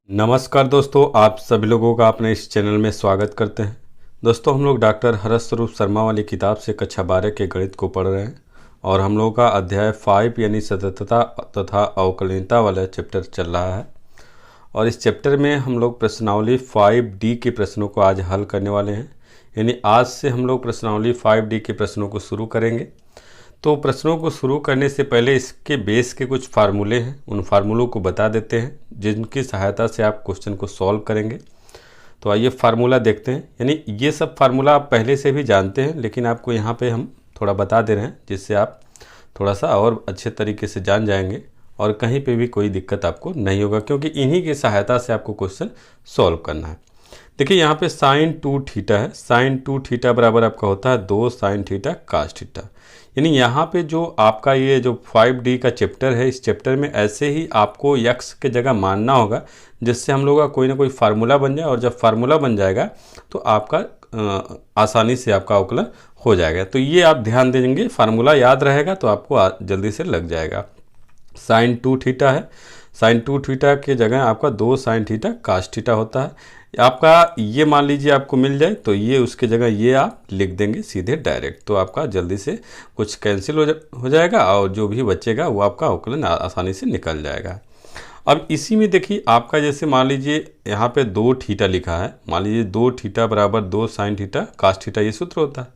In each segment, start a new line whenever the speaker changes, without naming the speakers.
नमस्कार दोस्तों, आप सभी लोगों का अपने इस चैनल में स्वागत करते हैं। दोस्तों, हम लोग डॉक्टर हरस स्वरूप शर्मा वाली किताब से कक्षा 12 के गणित को पढ़ रहे हैं और हम लोगों का अध्याय 5 यानी सततता तथा अवकलनीयता वाला चैप्टर चल रहा है। और इस चैप्टर में हम लोग प्रश्नावली 5D के प्रश्नों को आज हल करने वाले हैं। यानी आज से हम लोग प्रश्नावली 5D के प्रश्नों को शुरू करेंगे। तो प्रश्नों को शुरू करने से पहले इसके बेस के कुछ फार्मूले हैं, उन फार्मूलों को बता देते हैं जिनकी सहायता से आप क्वेश्चन को सॉल्व करेंगे। तो आइए फार्मूला देखते हैं। यानी ये सब फार्मूला आप पहले से भी जानते हैं, लेकिन आपको यहाँ पे हम थोड़ा बता दे रहे हैं जिससे आप थोड़ा सा और अच्छे तरीके से जान जाएंगे और कहीं पे भी कोई दिक्कत आपको नहीं होगा, क्योंकि इन्हीं की सहायता से आपको क्वेश्चन सॉल्व करना है। देखिए यहाँ पे साइन 2 थीटा है। साइन 2 थीटा बराबर आपका होता है 2 साइन थीटा कास थीटा। यानी यहाँ पे जो आपका ये जो 5D का चैप्टर है, इस चैप्टर में ऐसे ही आपको यक्स के जगह मानना होगा जिससे हम लोग का कोई ना कोई फार्मूला बन जाए, और जब फार्मूला बन जाएगा तो आपका आसानी से आपका अवकलन हो जाएगा। तो ये आप ध्यान देंगे, फार्मूला याद रहेगा तो आपको जल्दी से लग जाएगा। साइन 2 थीटा है, साइन 2 थीटा के जगह आपका 2 साइन थीटा कास थीटा होता है। आपका ये मान लीजिए आपको मिल जाए तो ये उसके जगह ये आप लिख देंगे सीधे डायरेक्ट, तो आपका जल्दी से कुछ कैंसिल हो जाएगा और जो भी बचेगा वो आपका अवकलन आसानी से निकल जाएगा। अब इसी में देखिए आपका जैसे मान लीजिए यहाँ पे 2 थीटा लिखा है, मान लीजिए 2 थीटा बराबर 2 साइन थीटा कास थीटा, ये सूत्र होता है।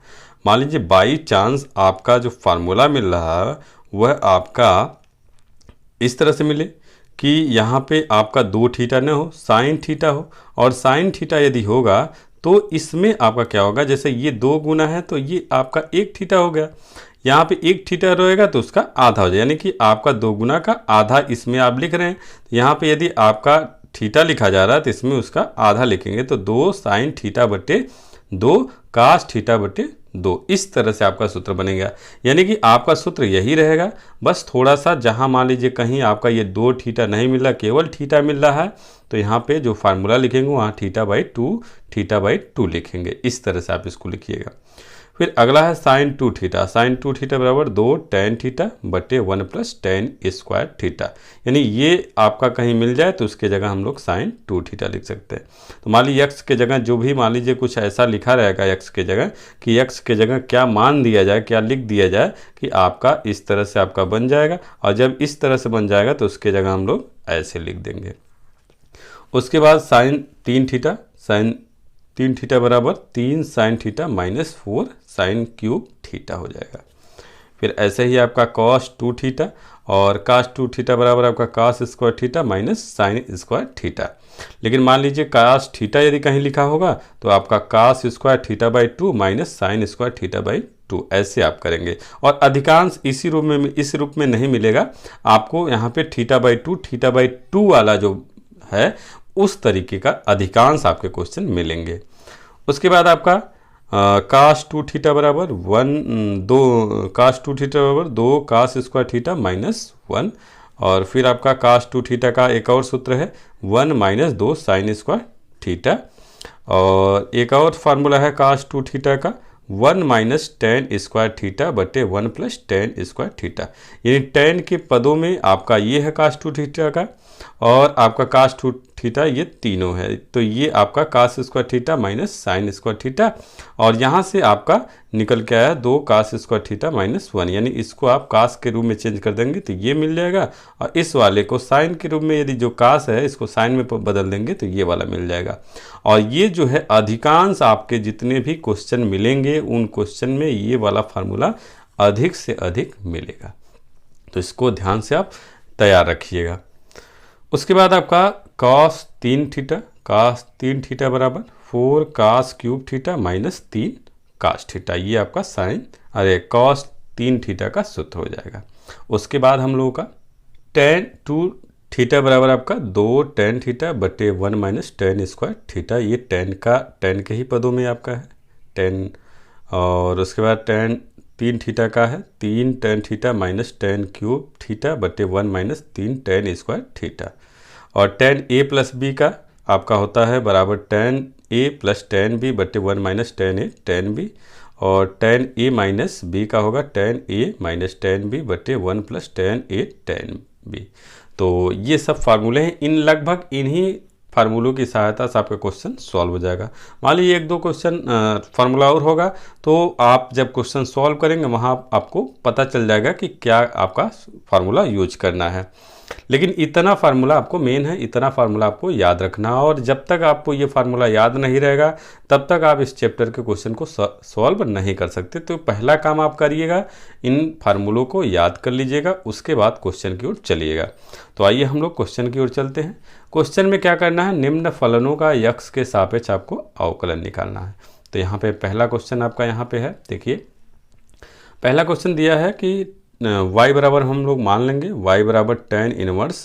मान लीजिए बाई चांस आपका जो फार्मूला मिल रहा है वह आपका इस तरह से मिले कि यहाँ पे आपका 2 थीटा न हो, साइन थीटा हो, और साइन थीटा यदि होगा तो इसमें आपका क्या होगा, जैसे ये 2 गुना है तो ये आपका 1 थीटा हो गया। यहाँ पे 1 थीटा रहेगा तो उसका आधा हो जाए, यानी कि आपका 2 गुना का आधा इसमें आप लिख रहे हैं। तो यहाँ पे यदि आपका थीटा लिखा जा रहा है तो इसमें उसका आधा लिखेंगे, तो 2 साइन थीटा बटे 2 कास थीटा बटे 2, इस तरह से आपका सूत्र बनेगा। यानी कि आपका सूत्र यही रहेगा, बस थोड़ा सा जहां मान लीजिए कहीं आपका ये 2 थीटा नहीं मिल रहा, केवल थीटा मिल रहा है, तो यहाँ पे जो फार्मूला लिखेंगे वहाँ थीटा बाई टू लिखेंगे। इस तरह से आप इसको लिखिएगा। फिर अगला है साइन 2 थीटा। साइन 2 थीटा बराबर 2 टेन थीटा बटे 1 प्लस टेन स्क्वायर थीटा। यानी ये आपका कहीं मिल जाए तो उसके जगह हम लोग साइन 2 थीटा लिख सकते हैं। तो मान लीजिए यक्स के जगह जो भी मान लीजिए कुछ ऐसा लिखा रहेगा यक्स के जगह, कि यक्स के जगह क्या मान दिया जाए, क्या लिख दिया जाए कि आपका इस तरह से आपका बन जाएगा। और जब इस तरह से बन जाएगा तो उसके जगह हम लोग ऐसे लिख देंगे। उसके बाद साइन 3 थीटा। साइन 3 थीटा बराबर 3 sine theta minus 4 sine cube theta हो जाएगा। फिर ऐसे ही आपका कॉस 2 थीटा, और कास 2 थीटा बराबर आपका cos square theta minus sine square theta. लेकिन मान लीजिए कास थीटा यदि कहीं लिखा होगा तो आपका cos square theta by 2 minus sine square theta by 2, ऐसे आप करेंगे। और अधिकांश इस रूप में नहीं मिलेगा आपको, यहाँ पे थीटा बाई 2 वाला जो है उस तरीके का अधिकांश आपके क्वेश्चन मिलेंगे। उसके बाद आपका कास 2 थीटा बराबर 2 कास स्क्वायर थीटा माइनस 1, और फिर आपका कास 2 थीटा का एक और सूत्र है 1 माइनस 2 साइन स्क्वायर थीटा, और एक और फार्मूला है कास 2 थीटा का 1 माइनस टेन स्क्वायर थीटा बटे 1 प्लस टेन स्क्वायर थीटा। यानी टेन के पदों में आपका ये है कास 2 थीटा का, और आपका कास 2 थीटा ये तीनों है, तो ये आपका cos square theta minus sine square theta, और यहाँ से आपका निकल के आया 2 कास स्क्वायर थीटा माइनस 1। यानी इसको आप कास के रूप में चेंज कर देंगे तो ये मिल जाएगा, और इस वाले को साइन के रूप में, यदि जो कास है इसको साइन में बदल देंगे तो ये वाला मिल जाएगा। और ये जो है अधिकांश आपके जितने भी क्वेश्चन मिलेंगे उन क्वेश्चन में ये वाला फार्मूला अधिक से अधिक मिलेगा, तो इसको ध्यान से आप तैयार रखिएगा। उसके बाद आपका कॉस 3 थीटा बराबर 4 cos cube theta minus 3 cos theta, ये आपका कॉस 3 थीटा का सूत्र हो जाएगा। उसके बाद हम लोगों का टेन 2 थीटा बराबर आपका 2 टेन थीटा बटे 1 माइनस टेन स्क्वायर थीटा, ये टेन के ही पदों में आपका है टेन। और उसके बाद टेन 3 थीटा का है 3 tan theta minus ten cube theta बटे 1 माइनस 3 टेन स्क्वायर थीटा, और टेन ए प्लस बी का आपका होता है बराबर टेन ए प्लस टेन बी बटे 1 माइनस टेन ए टेन बी, और टेन ए माइनस बी का होगा टेन ए माइनस टेन बी बटे 1 प्लस टेन ए टेन बी। तो ये सब फार्मूले हैं, इन लगभग इन्हीं फार्मूलों की सहायता से आपका क्वेश्चन सॉल्व हो जाएगा। मान लीजिए 1-2 क्वेश्चन फार्मूला और होगा, तो आप जब क्वेश्चन सॉल्व करेंगे वहाँ आपको पता चल जाएगा कि क्या आपका फार्मूला यूज करना है। लेकिन इतना फार्मूला आपको मेन है, इतना फार्मूला आपको याद रखना, और जब तक आपको ये फार्मूला याद नहीं रहेगा तब तक आप इस चैप्टर के क्वेश्चन को सॉल्व नहीं कर सकते। तो पहला काम आप करिएगा, इन फार्मूलों को याद कर लीजिएगा, उसके बाद क्वेश्चन की ओर चलिएगा। तो आइए हम लोग क्वेश्चन की ओर चलते हैं। क्वेश्चन में क्या करना है, निम्न फलनों का x के सापेक्ष आपको अवकलन निकालना है। तो यहाँ पे पहला क्वेश्चन आपका यहाँ पे है, देखिए पहला क्वेश्चन दिया है कि y बराबर हम लोग मान लेंगे y बराबर tan इनवर्स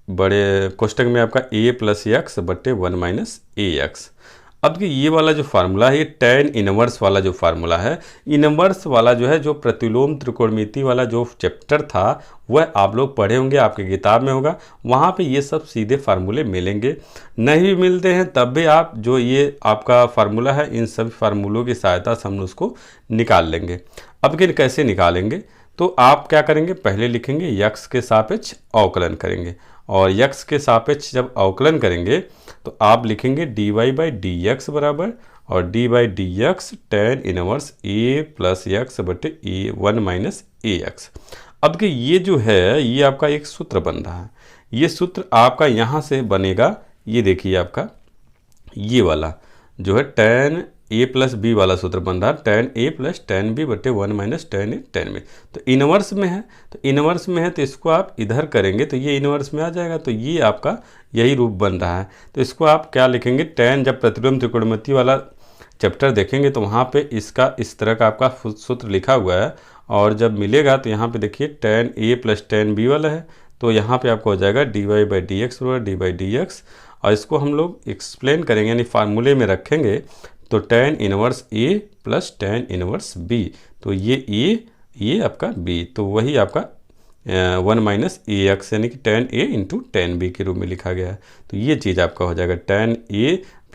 बड़े कोष्टक में आपका a प्लस एक्स बट्टे 1 माइनस ए एक्स। अब कि ये वाला जो फार्मूला है, ये tan इनवर्स वाला जो फार्मूला है, इनवर्स वाला जो है, जो प्रतिलोम त्रिकोणमिति वाला जो चैप्टर था वह आप लोग पढ़े होंगे, आपके किताब में होगा, वहाँ पे ये सब सीधे फार्मूले मिलेंगे। नहीं भी मिलते हैं तब भी आप जो ये आपका फार्मूला है, इन सभी फार्मूलों की सहायता से हम उसको निकाल लेंगे। अब कि कैसे निकालेंगे, तो आप क्या करेंगे, पहले लिखेंगे x के सापेक्ष अवकलन करेंगे, और x के सापेक्ष जब अवकलन करेंगे तो आप लिखेंगे dy बाई डी एक्स बराबर, और D by D x tan inverse a plus x बटे ए 1 माइनस ए एक्स। अब कि ये जो है, ये आपका एक सूत्र बन रहा है, ये सूत्र आपका यहाँ से बनेगा, ये देखिए आपका ये वाला जो है tan a प्लस बी वाला सूत्र बन रहा है, tan a plus tan b बटे 1 minus tan a tan b। तो इनवर्स में है, तो इनवर्स में है तो इसको आप इधर करेंगे तो ये इनवर्स में आ जाएगा, तो ये आपका यही रूप बन रहा है। तो इसको आप क्या लिखेंगे, tan, जब प्रतिलोम त्रिकोणमिति वाला चैप्टर देखेंगे तो वहाँ पे इसका इस तरह का आपका सूत्र लिखा हुआ है, और जब मिलेगा तो यहाँ पे देखिए tan a plus tan b वाला है, तो यहाँ पे आपको हो जाएगा dy बाई डी एक्स बराबर डी बाई डी एक्स, और इसको हम लोग एक्सप्लेन करेंगे यानी फार्मूले में रखेंगे, तो tan inverse a plus tan inverse b, तो ये a, ये आपका b, तो वही आपका 1 माइनस ए एक्स यानी कि tan a into tan b के रूप में लिखा गया है। तो ये चीज़ आपका हो जाएगा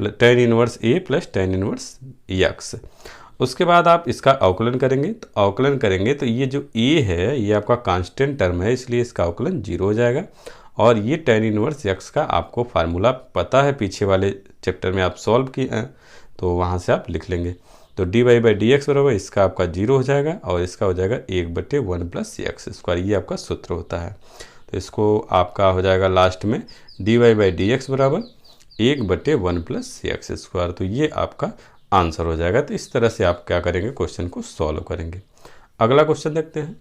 tan inverse a plus tan inverse x। उसके बाद आप इसका अवकलन करेंगे, तो अवकलन करेंगे तो ये जो a है ये आपका कांस्टेंट टर्म है, इसलिए इसका अवकलन 0 हो जाएगा। और ये tan इनवर्स x का आपको फार्मूला पता है, पीछे वाले चैप्टर में आप सॉल्व किए हैं, तो वहाँ से आप लिख लेंगे। तो dy बाई डी एक्स बराबर इसका आपका 0 हो जाएगा, और इसका हो जाएगा 1 बटे 1 प्लस एक्स स्क्वायर, ये आपका सूत्र होता है। तो इसको आपका हो जाएगा लास्ट में dy बाई डी एक्स बराबर 1 बटे 1 प्लस एक्स स्क्वायर, तो ये आपका आंसर हो जाएगा। तो इस तरह से आप क्या करेंगे, क्वेश्चन को सॉल्व करेंगे। अगला क्वेश्चन देखते हैं।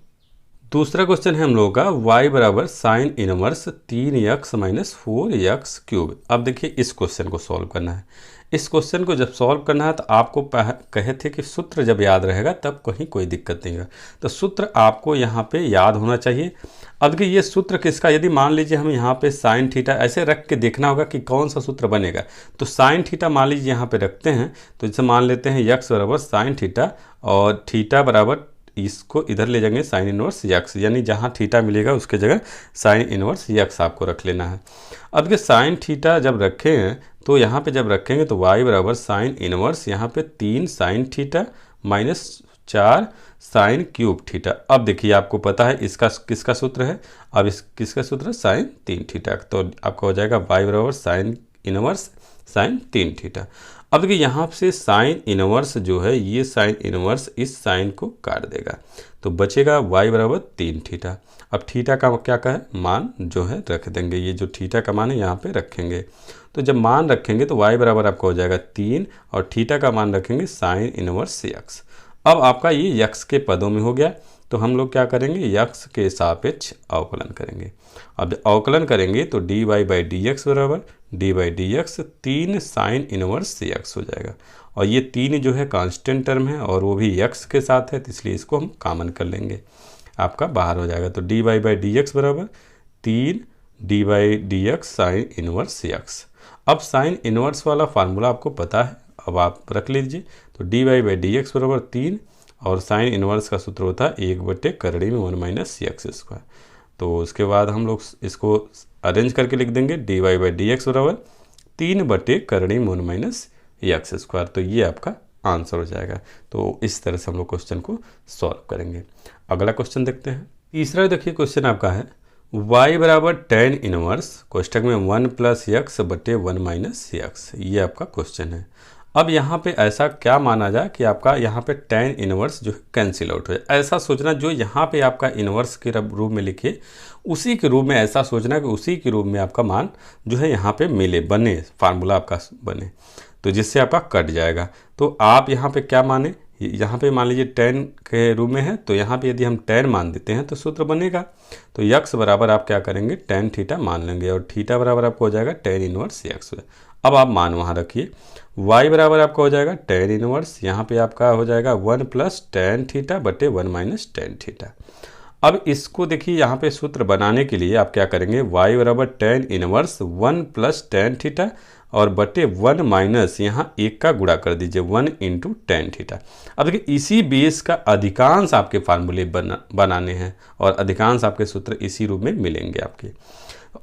दूसरा क्वेश्चन है हम लोगों का y बराबर sine inverse 3x minus 4x cube. अब देखिए इस क्वेश्चन को सॉल्व करना है। इस क्वेश्चन को जब सॉल्व करना है तो आपको कहे थे कि सूत्र जब याद रहेगा तब कहीं कोई दिक्कत नहीं होगा, तो सूत्र आपको यहाँ पे याद होना चाहिए। अब कि ये सूत्र किसका, यदि मान लीजिए हम यहाँ पे साइन थीटा ऐसे रख के देखना होगा कि कौन सा सूत्र बनेगा, तो साइन थीटा मान लीजिए यहाँ पे रखते हैं, तो जैसे मान लेते हैं x बराबर साइन थीटा, और थीटा बराबर इसको इधर ले जाएंगे साइन इनवर्स x, यानी जहाँ थीटा मिलेगा उसके जगह साइन इनवर्स x आपको रख लेना है। अब के साइन थीटा जब रखे हैं तो यहाँ पे जब रखेंगे तो y बराबर साइन इनवर्स यहाँ पे 3 sine theta minus 4 sine cube theta. अब देखिए आपको पता है इसका किसका सूत्र है, अब इस किसका सूत्र है, साइन 3 थीटा, तो आपका हो जाएगा y बराबर साइन इनवर्स साइन 3 थीटा। अब देखिए यहाँ से साइन इनवर्स जो है, ये साइन इनवर्स इस साइन को काट देगा, तो बचेगा y बराबर 3 थीटा। अब थीटा का क्या है, मान जो है रख देंगे, ये जो थीटा का मान है यहाँ पे रखेंगे, तो जब मान रखेंगे तो y बराबर आपका हो जाएगा 3, और थीटा का मान रखेंगे साइन इनवर्स x। अब आपका ये x के पदों में हो गया, तो हम लोग क्या करेंगे, x के सापेक्ष अवकलन करेंगे। अब अवकलन करेंगे तो dy बाई डी एक्स बराबर D by D x 3 sine inverse x हो जाएगा, और ये 3 जो है कांस्टेंट टर्म है और वो भी x के साथ है, तो इसलिए इसको हम कॉमन कर लेंगे, आपका बाहर हो जाएगा। तो dy बाई डी एक्स बराबर 3 D by D x sine inverse x। अब साइन इनवर्स वाला फार्मूला आपको पता है, अब आप रख लीजिए, तो dy बाई डी एक्स बराबर 3, और साइन इनवर्स का सूत्र होता है 1 बटे करड़ी में 1 माइनस एक्स स्क्वायर। तो उसके बाद हम लोग इसको अरेंज करके लिख देंगे dy बाई डी एक्स बराबर 3 बटे करड़ी में 1 माइनस एक्स स्क्वायर, तो ये आपका आंसर हो जाएगा। तो इस तरह से हम लोग क्वेश्चन को सॉल्व करेंगे। अगला क्वेश्चन देखते हैं। तीसरा देखिए क्वेश्चन आपका है y बराबर टेन इनवर्स कोष्टक में 1 प्लस यक्स बटे 1 माइनस यक्स, ये आपका क्वेश्चन है। अब यहाँ पे ऐसा क्या माना जाए कि आपका यहाँ पे टेन इनवर्स जो है कैंसिल आउट हो जाए। ऐसा सोचना जो यहाँ पे आपका इनवर्स के रूप में लिखे उसी के रूप में, ऐसा सोचना कि उसी के रूप में आपका मान जो है यहाँ पे मिले, बने, फार्मूला आपका बने, तो जिससे आपका कट जाएगा। तो आप यहाँ पे क्या माने, यहाँ पे मान लीजिए टेन के रूप में है, तो यहाँ पे यदि हम टेन मान देते हैं तो सूत्र बनेगा। तो यक्स बराबर आप क्या करेंगे, टेन थीटा मान लेंगे, और थीटा बराबर आपको हो जाएगा टेन इनवर्स यक्स। अब आप मान वहाँ रखिए। y बराबर आपका हो जाएगा टेन इनवर्स, यहाँ पे आपका हो जाएगा 1 प्लस टेन थीटा बटे 1 माइनस टेन थीटा। अब इसको देखिए, यहाँ पे सूत्र बनाने के लिए आप क्या करेंगे, y बराबर tan inverse 1 plus tan theta और बटे 1 माइनस यहाँ एक का गुणा कर दीजिए 1 इंटू टेन थीटा। अब देखिए इसी बेस का अधिकांश आपके फार्मूले बनाने हैं और अधिकांश आपके सूत्र इसी रूप में मिलेंगे आपके।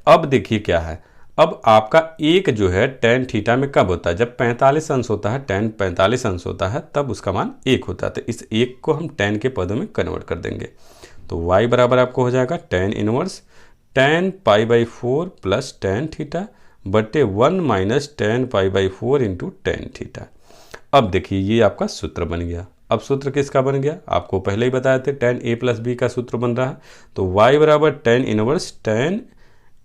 अब देखिए क्या है, अब आपका एक जो है टेन थीटा में कब होता है, जब 45 अंश होता है, टेन 45 अंश होता है तब उसका मान एक होता है। तो इस एक को हम टेन के पदों में कन्वर्ट कर देंगे। तो y बराबर आपको हो जाएगा tan inverse tan pi by 4 plus tan theta बटे 1 minus ten pi by 4 into tan theta. अब देखिए ये आपका सूत्र बन गया। अब सूत्र किसका बन गया, आपको पहले ही बताए थे टेन ए प्लस बी का सूत्र बन रहा है। तो y बराबर टेन इनवर्स टेन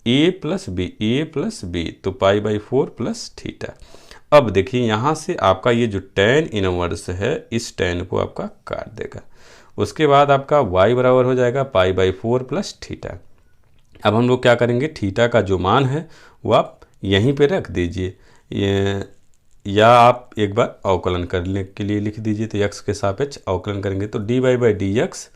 ए प्लस बी, तो पाई बाई 4 प्लस थीटा। अब देखिए यहाँ से आपका ये जो टेन इनवर्स है इस टेन को आपका काट देगा। उसके बाद आपका y बराबर हो जाएगा पाई बाई 4 प्लस थीटा। अब हम लोग क्या करेंगे, थीटा का जो मान है वो आप यहीं पे रख दीजिए, या आप एक बार अवकलन करने के लिए लिख दीजिए। तो x के सापेक्ष अवकलन करेंगे तो d Y by D x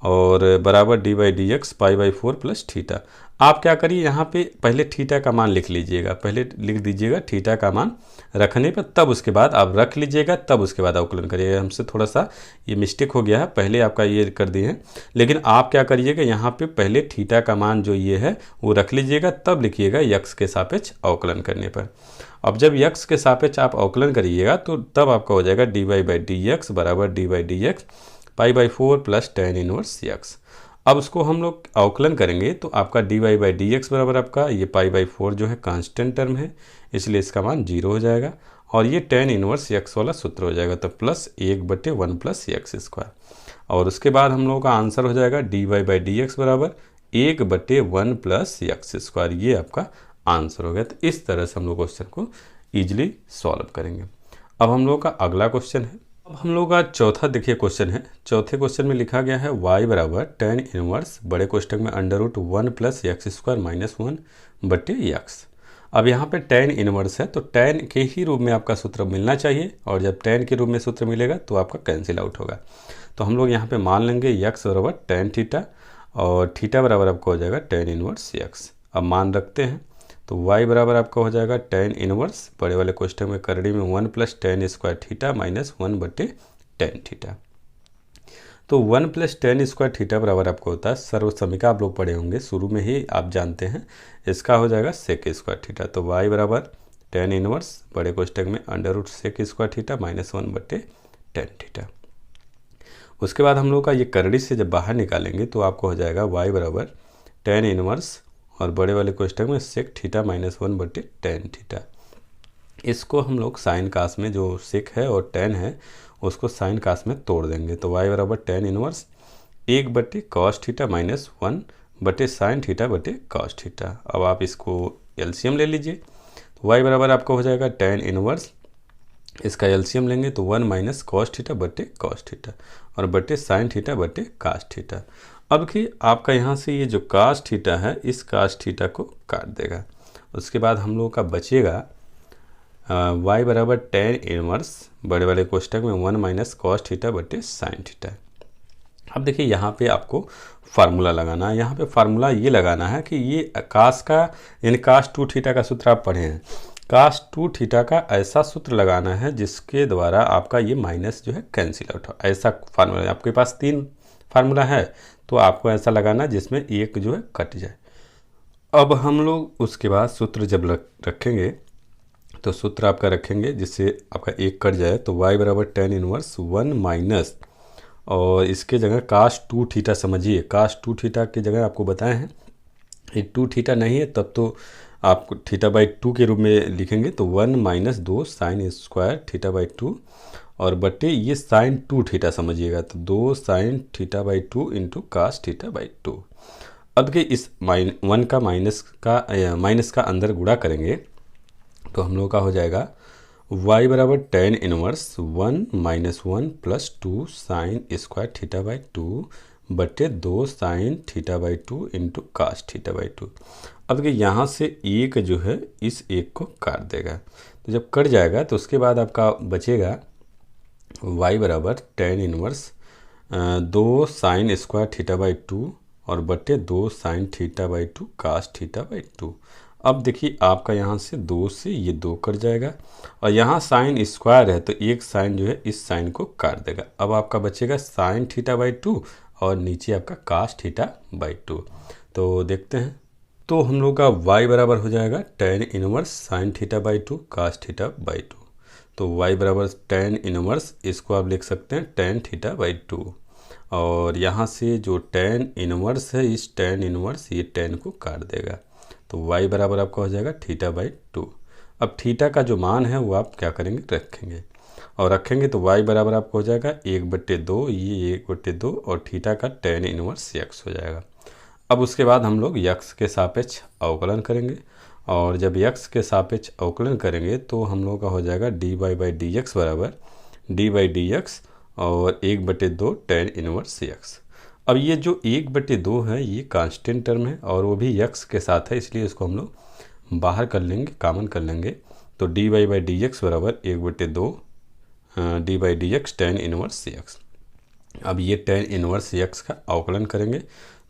और बराबर D by D x pi by 4 plus theta. आप क्या करिए, यहाँ पे पहले थीटा का मान लिख लीजिएगा, पहले लिख दीजिएगा थीटा का मान रखने पर, तब उसके बाद आप रख लीजिएगा, तब उसके बाद अवकलन करिएगा। हमसे थोड़ा सा ये मिस्टेक हो गया है, पहले आपका ये कर दिए हैं, लेकिन आप क्या करिएगा यहाँ पे पहले थीटा का मान जो ये है वो रख लीजिएगा, तब लिखिएगा यक्स के सापेक्ष अवकलन करने पर। अब जब यक्स के सापेक्ष आप अवकलन करिएगा तो तब आपका हो जाएगा D Y by D x बराबर D by D x pi by 4 plus tan inverse x. अब उसको हम लोग अवकलन करेंगे तो आपका D Y by D x बराबर आपका ये पाई बाई 4 जो है कांस्टेंट टर्म है, इसलिए इसका मान 0 हो जाएगा, और ये टेन इनवर्स यक्स वाला सूत्र हो जाएगा, तो प्लस 1 बटे 1 प्लस यक्स स्क्वायर। और उसके बाद हम लोगों का आंसर हो जाएगा D Y by D x बराबर 1 बटे 1 प्लस यक्स स्क्वायर, ये आपका आंसर हो गया। तो इस तरह से हम लोग क्वेश्चन को ईजिली सॉल्व करेंगे। अब हम लोग का अगला क्वेश्चन है, अब हम लोग का चौथा देखिए क्वेश्चन है। चौथे क्वेश्चन में लिखा गया है y बराबर टेन इनवर्स बड़े कोष्टक में under root 1 plus x square minus 1 बटे यक्स। अब यहाँ पे टेन इनवर्स है तो टेन के ही रूप में आपका सूत्र मिलना चाहिए, और जब टेन के रूप में सूत्र मिलेगा तो आपका कैंसिल आउट होगा। तो हम लोग यहाँ पे मान लेंगे यक्स बराबर टेन थीटा और थीटा बराबर आपको हो जाएगा टेन इनवर्स यक्स। अब मान रखते हैं तो y बराबर आपका हो जाएगा टेन इनवर्स बड़े वाले कोष्टक में करड़ी में 1 plus ten square theta minus 1 बटे टेन थीटा। तो 1 प्लस टेन स्क्वायर थीटा बराबर आपको होता है सर्वसमीका, आप लोग पढ़े होंगे शुरू में ही, आप जानते हैं, इसका हो जाएगा सेक स्क्वायर थीटा। तो y बराबर टेन इनवर्स बड़े कोष्टक में under root sec square theta minus 1 बटे टेन थीटा। उसके बाद हम लोग का ये करड़ी से जब बाहर निकालेंगे तो आपको हो जाएगा y बराबर टेन इनवर्स और बड़े वाले कोष्टक में सेक थीटा माइनस 1 बटे टेन थीटा। इसको हम लोग साइन कास में, जो सेक है और टेन है उसको साइन कास में तोड़ देंगे। तो y बराबर टेन इनवर्स 1 बटे कॉस थीटा माइनस 1 बटे साइन थीटा बटे कॉस थीटा। अब आप इसको एलसीएम ले लीजिए। तो y बराबर आपका हो जाएगा टेन इनवर्स, इसका एलसीएम लेंगे तो 1 माइनस कॉस थीटा बटे कॉस थीटा और बटे साइन थीटा बटे कास थीटा। अब कि आपका यहाँ से ये जो कास थीटा है इस कास थीटा को काट देगा। उसके बाद हम लोगों का बचेगा y बराबर टेन इनवर्स बड़े वाले कोष्टक में 1 माइनस कॉस थीटा बटे साइन थीटा। अब देखिए यहाँ पे आपको फार्मूला लगाना है। यहाँ पे फार्मूला ये लगाना है कि ये कास का यानी कास 2 थीटा का सूत्र आप पढ़े हैं, कास 2 थीटा का ऐसा सूत्र लगाना है जिसके द्वारा आपका ये माइनस जो है कैंसिल आउट हो। ऐसा फार्मूला, आपके पास 3 फार्मूला है तो आपको ऐसा लगाना जिसमें एक जो है कट जाए। अब हम लोग उसके बाद सूत्र जब रखेंगे तो सूत्र आपका रखेंगे जिससे आपका एक कट जाए। तो y बराबर टेन इनवर्स 1 माइनस और इसके जगह कास 2 थीटा, समझिए कास 2 थीटा की जगह आपको बताए हैं ये 2 थीटा नहीं है तब तो आप थीटा बाई 2 के रूप में लिखेंगे, तो 1 minus 2 sine square theta by 2 और बटे ये साइन 2 थीटा समझिएगा, तो 2 sine theta by 2 into cos theta by 2। अब के इस वन का माइनस का अंदर गुणा करेंगे तो हम लोग का हो जाएगा y बराबर tan inverse 1 minus 1 plus 2 sine square theta by 2 बटे 2 sine theta by 2 into cos theta by 2। अब देखिए यहाँ से एक जो है इस एक को काट देगा, तो जब कट जाएगा तो उसके बाद आपका बचेगा y बराबर tan inverse 2 sine square theta by 2 और बटे 2 sine theta by 2 cos theta by 2। अब देखिए आपका यहाँ से 2 से ये 2 कट जाएगा और यहाँ साइन स्क्वायर है तो एक साइन जो है इस साइन को काट देगा। अब आपका बचेगा साइन थीटा बाई 2 और नीचे आपका कास थीटा बाई 2। तो देखते हैं, तो हम लोग का y बराबर हो जाएगा tan inverse sine theta by 2 cos theta by 2। तो y बराबर tan इनवर्स, इसको आप लिख सकते हैं tan थीटा बाई 2 और यहाँ से जो tan इनवर्स है इस tan इनवर्स ये tan को काट देगा, तो y बराबर आपका हो जाएगा थीटा बाई 2। अब थीटा का जो मान है वो आप क्या करेंगे, रखेंगे और रखेंगे तो y बराबर आपको हो जाएगा 1/2, ये 1/2 और थीटा का tan इनवर्स x हो जाएगा। अब उसके बाद हम लोग x के सापेक्ष अवकलन करेंगे और जब x के सापेक्ष अवकलन करेंगे तो हम लोग का हो जाएगा dy बाई डी एक्स बराबर डी बाई डी एक्स और 1/2 tan इनवर्स x। अब ये जो 1/2 है ये कांस्टेंट टर्म है और वो भी x के साथ है, इसलिए इसको हम लोग बाहर कर लेंगे, कॉमन कर लेंगे, तो dy बाई डी एक्स बराबर 1/2 D by D x tan inverse x। अब ये tan इनवर्स x का अवकलन करेंगे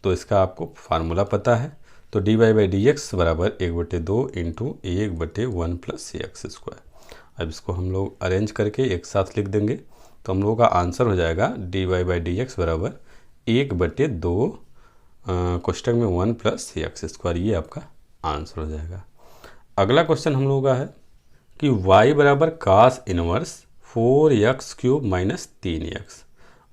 तो इसका आपको फार्मूला पता है, तो dy बाई डी एक्स बराबर 1/2 इंटू 1/1 प्लस एक्स स्क्वायर। अब इसको हम लोग अरेंज करके एक साथ लिख देंगे तो हम लोगों का आंसर हो जाएगा dy बाई डी एक्स बराबर 1/2 कोष्टक में 1 प्लस एक्स स्क्वायर, ये आपका आंसर हो जाएगा। अगला क्वेश्चन हम लोगों का है कि y बराबर कास inverse 4x cube minus 3x।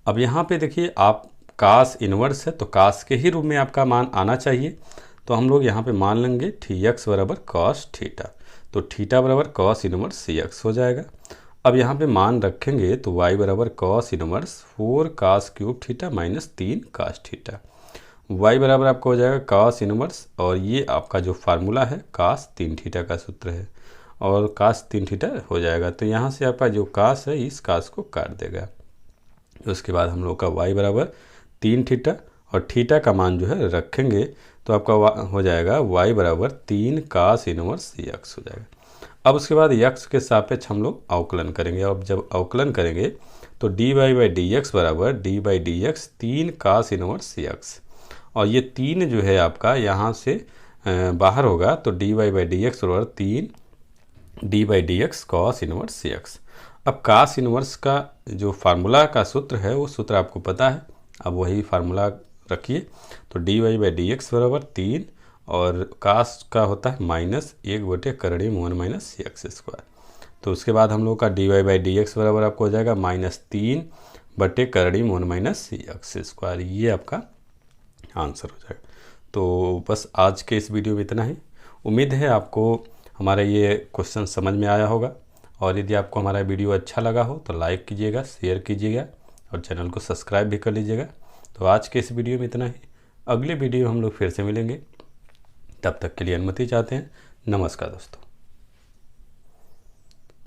अब यहाँ पे देखिए आप कास इनवर्स है तो कास के ही रूप में आपका मान आना चाहिए, तो हम लोग यहाँ पे मान लेंगे x बराबर कॉस थीटा, तो थीटा बराबर कॉस इनवर्स x हो जाएगा। अब यहाँ पे मान रखेंगे तो y बराबर cos inverse 4 cos cube theta minus 3 cos theta, y बराबर आपका हो जाएगा कास इनवर्स और ये आपका जो फार्मूला है कास 3 थीटा का सूत्र है और कास 3 थीटा हो जाएगा, तो यहाँ से आपका जो कास है इस कास को काट देगा। उसके बाद हम लोग का y बराबर 3 थीटा और थीटा का मान जो है रखेंगे तो आपका हो जाएगा y बराबर 3 कास इनवर्स x हो जाएगा। अब उसके बाद x के सापेक्ष हम लोग अवकलन करेंगे, अब जब अवकलन करेंगे तो dy बाई डी एक्स बराबर D by D x 3 cos inverse x और ये 3 जो है आपका यहाँ से बाहर होगा, तो dy बाई डी एक्स बराबर 3 D by D x cos inverse x। अब कास इनवर्स का जो फार्मूला का सूत्र है वो सूत्र आपको पता है, अब वही फार्मूला रखिए, तो dy बाई डी एक्स बराबर 3 और कास का होता है माइनस 1/1 माइनस एक्स स्क्वायर, तो उसके बाद हम लोग का dy बाई डी एक्स बराबर आपको हो जाएगा -3/1 माइनस एक्स स्क्वायर, ये आपका आंसर हो जाएगा। तो बस आज के इस वीडियो में इतना ही। उम्मीद है आपको हमारा ये क्वेश्चन समझ में आया होगा और यदि आपको हमारा वीडियो अच्छा लगा हो तो लाइक कीजिएगा, शेयर कीजिएगा और चैनल को सब्सक्राइब भी कर लीजिएगा। तो आज के इस वीडियो में इतना ही, अगले वीडियो हम लोग फिर से मिलेंगे, तब तक के लिए अनुमति चाहते हैं। नमस्कार दोस्तों।